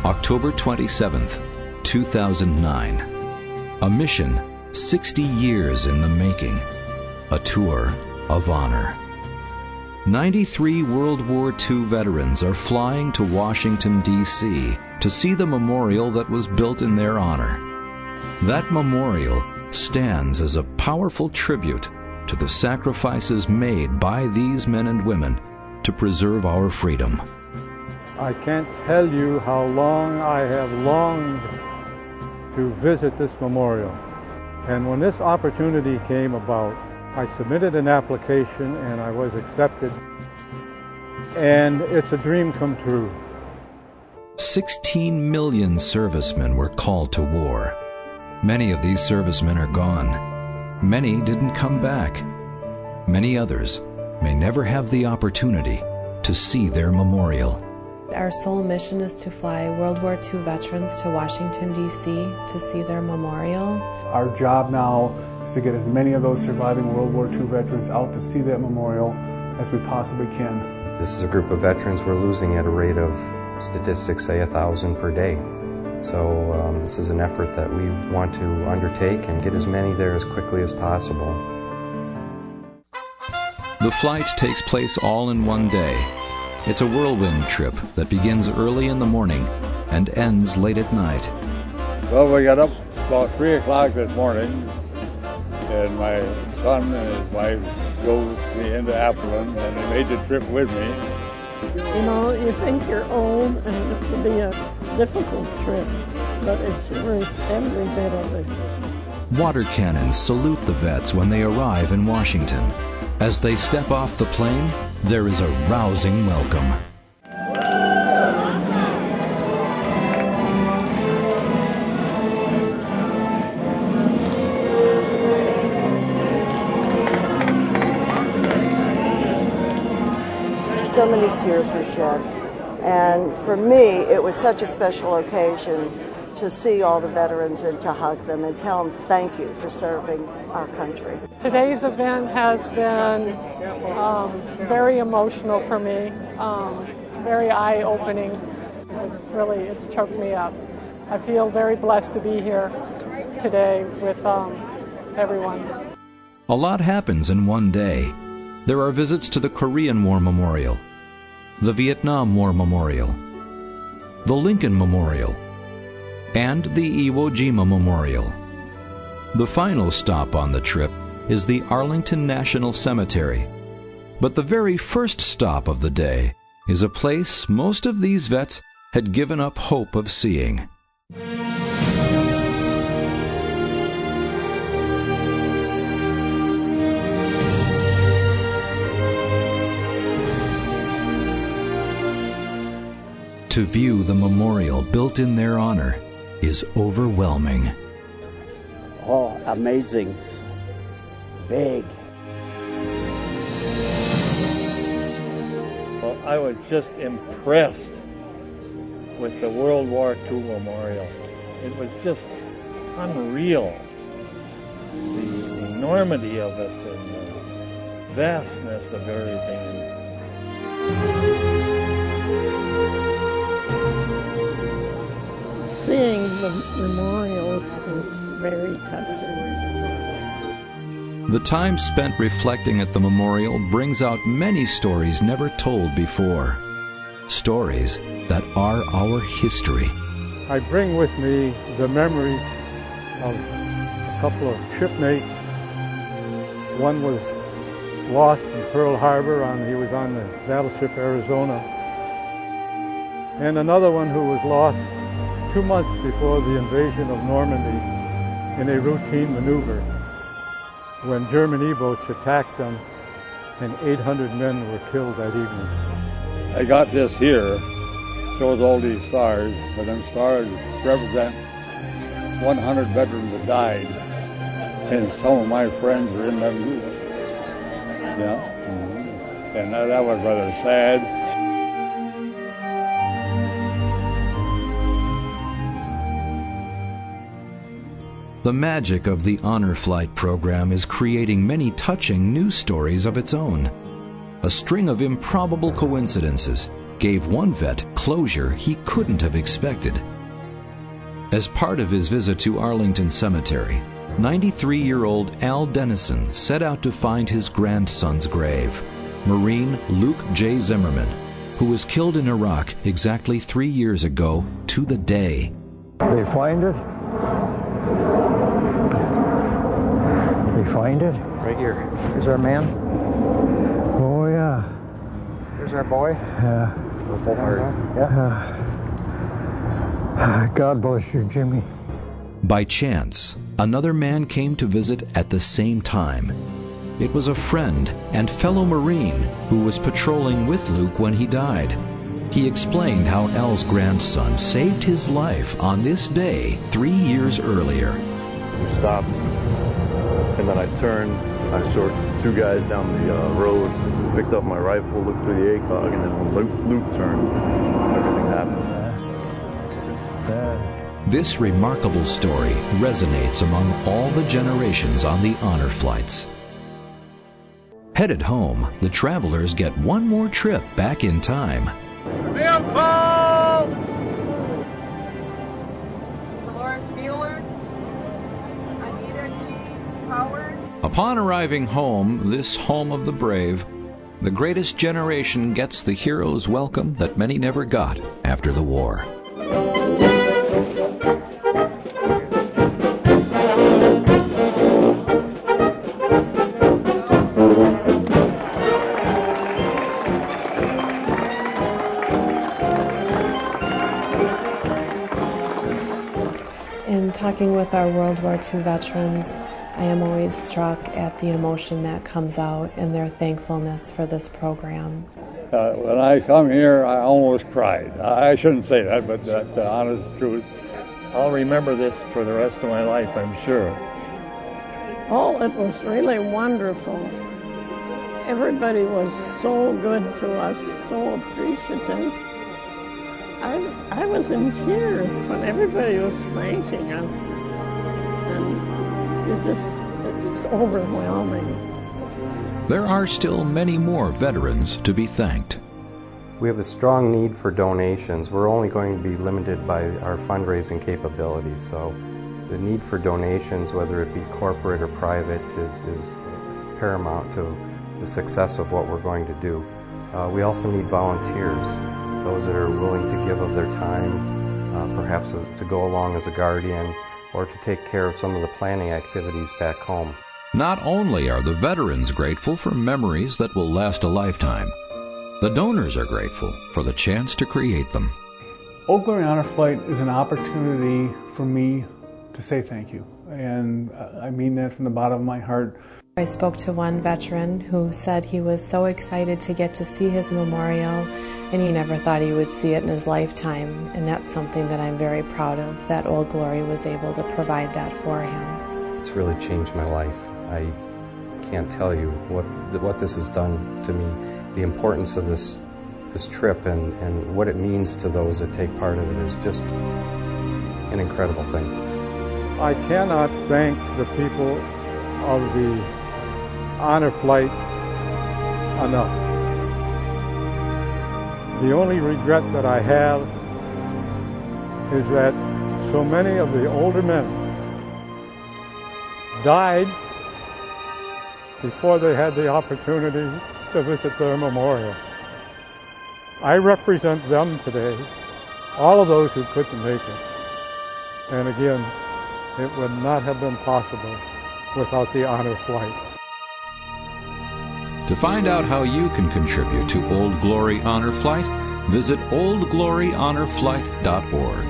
October 27th, 2009. A mission 60 years in the making. A tour of honor. 93 World War II veterans are flying to Washington, D.C. to see the memorial that was built in their honor. That memorial stands as a powerful tribute to the sacrifices made by these men and women to preserve our freedom. I can't tell you how long I have longed to visit this memorial. And when this opportunity came about, I submitted an application and I was accepted. And it's a dream come true. 16 million servicemen were called to war. Many of these servicemen are gone. Many didn't come back. Many others may never have the opportunity to see their memorial. Our sole mission is to fly World War II veterans to Washington, D.C. to see their memorial. Our job now is to get as many of those surviving World War II veterans out to see that memorial as we possibly can. This is a group of veterans we're losing at a rate of, statistics say, 1,000 per day. So this is an effort that we want to undertake and get as many there as quickly as possible. The flight takes place all in one day. It's a whirlwind trip that begins early in the morning and ends late at night. Well, we got up about 3 o'clock this morning, and my son and his wife drove me into Appleton, and they made the trip with me. You know, you think you're old and it will be a difficult trip, but it's worth every bit of it. Water cannons salute the vets when they arrive in Washington. As they step off the plane, there is a rousing welcome. So many tears were shed, and for me it was such a special occasion to see all the veterans and to hug them and tell them thank you for serving our country. Today's event has been very emotional for me, very eye-opening. It's choked me up. I feel very blessed to be here today with everyone. A lot happens in one day. There are visits to the Korean War Memorial, the Vietnam War Memorial, the Lincoln Memorial, and the Iwo Jima Memorial. The final stop on the trip is the Arlington National Cemetery. But the very first stop of the day is a place most of these vets had given up hope of seeing. To view the memorial built in their honor is overwhelming. Oh, amazing. Big. Well, I was just impressed with the World War II memorial. It was just unreal. The enormity of it and the vastness of everything. Seeing the memorials is very touching. The time spent reflecting at the memorial brings out many stories never told before. Stories that are our history. I bring with me the memories of a couple of shipmates. One was lost in Pearl Harbor, he was on the battleship Arizona. And another one who was lost 2 months before the invasion of Normandy in a routine maneuver when German U-boats attacked them and 800 men were killed that evening. I got this here, shows all these stars, but them stars represent 100 veterans that died, and some of my friends were in them groups. Yeah, and that was rather sad. The magic of the Honor Flight program is creating many touching news stories of its own. A string of improbable coincidences gave one vet closure he couldn't have expected. As part of his visit to Arlington Cemetery, 93-year-old Al Denissen set out to find his grandson's grave, Marine Luke J. Zimmerman, who was killed in Iraq exactly 3 years ago to the day. They find it? They find it? Right here. Is our man? Oh, yeah. Here's our boy. Yeah. God bless you, Jimmy. By chance, another man came to visit at the same time. It was a friend and fellow Marine who was patrolling with Luke when he died. He explained how Al's grandson saved his life on this day 3 years earlier. We stopped, and then I turned. I saw two guys down the road, picked up my rifle, looked through the ACOG, and then when Luke turned, everything happened. This remarkable story resonates among all the generations on the honor flights. Headed home, the travelers get one more trip back in time. Dolores Mueller, Anita G. Powers. Upon arriving home, this home of the brave, the greatest generation gets the hero's welcome that many never got after the war. In talking with our World War II veterans, I am always struck at the emotion that comes out and their thankfulness for this program. When I come here, I almost cried. I shouldn't say that, but that's the honest truth. I'll remember this for the rest of my life, I'm sure. Oh, it was really wonderful. Everybody was so good to us, so appreciative. I was in tears when everybody was thanking us. And it's overwhelming. There are still many more veterans to be thanked. We have a strong need for donations. We're only going to be limited by our fundraising capabilities, so the need for donations, whether it be corporate or private, is paramount to the success of what we're going to do. We also need volunteers, those that are willing to give of their time, perhaps to go along as a guardian, or to take care of some of the planning activities back home. Not only are the veterans grateful for memories that will last a lifetime, the donors are grateful for the chance to create them. Old Glory Honor Flight is an opportunity for me to say thank you, and I mean that from the bottom of my heart. I spoke to one veteran who said he was so excited to get to see his memorial, and he never thought he would see it in his lifetime, and that's something that I'm very proud of, that Old Glory was able to provide that for him. It's really changed my life. I can't tell you what this has done to me, the importance of this trip and what it means to those that take part of it is just an incredible thing. I cannot thank the people of the honor flight enough. The only regret that I have is that so many of the older men died before they had the opportunity to visit their memorial. I represent them today, all of those who couldn't make it. And again, it would not have been possible without the honor flight. To find out how you can contribute to Old Glory Honor Flight, visit oldgloryhonorflight.org.